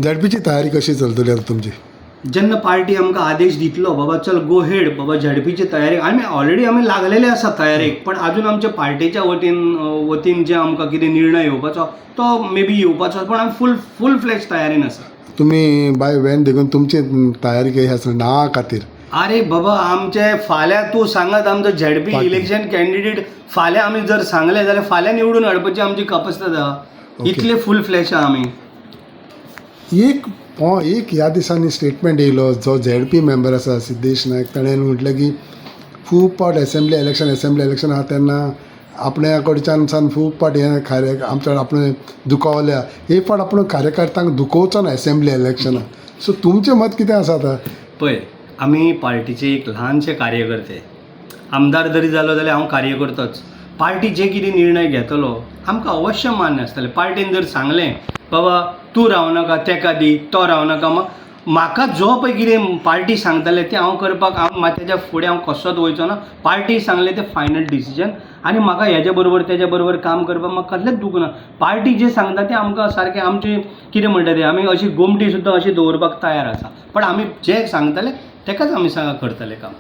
झडपीची तयारी कशी चलतली आता तुमची? जेन्ना पार्टी आमकां आदेश दितलो बाबा चल गो हेड बाबा झडपीची तयारी आमी लागलेले आसा तयारेक, पण अजून आमच्या पार्टीच्या वतीन जे आमकां कितें निर्णय येवपाचो तो मे बी येवपाचो, पण आमी फूल फ्लॅज तयारीन आसा. तुम्ही बाय वेन देखून तुमची तयारी कशी आसा ना खातीर? अरे बाबा आमचे फाल्यां तूं सांगात आमचो झडपी इलेक्शन कॅन्डिडेट फाल्यां आमी जर सांगले जाल्यार फाल्यां निवडून हाडपाची आमची कपॅसिटी आसा. इतले फूल फ्लॅश आहा आमी. एक ह्या दिसांनी स्टेटमेंट येयलो जो झेड पी मेंबर आसा सिद्धेश नायक, ताणें म्हटलें की खूब पावट असेंब्ली इलेक्शन आहा तेन्ना आपण्या कडच्यान खूब पावट हें आपणें दुखोवल्या. एक फावट आपण कार्यकर्त्यांक दुखोवचो ना असेंब्ली इलेक्शनाक. सो तुमचें मत कितें आसा आतां? पळय आमी पार्टीचे एक ल्हानशे कार्यकर्ते. आमदार जरी जालो जाल्यार हांव कार्यकर्तोच. पार्टी जे कितें निर्णय घेतलो आमकां अवश्य मान्य आसतलें. पार्टीन जर सांगलें बाबा तूं रावनाका तेका दी, तो रावनाका, म्हाका जो पळय कितें पार्टी सांगतले तें हांव करपाक तेच्या फुडें हांव कसोच वयचो ना. पार्टी सांगलें तें फायनल डिसिजन आनी म्हाका हेज्या बरोबर काम करपाक म्हाका कसलेंच दुख ना. पार्टी जें सांगता तें आमकां सारकें आमचें कितें म्हणटा तें आमी अशी गोमटी सुद्दां अशी दवरपाक तयार आसा. पण आमी जें सांगतले तेकाच आमी करतले काम.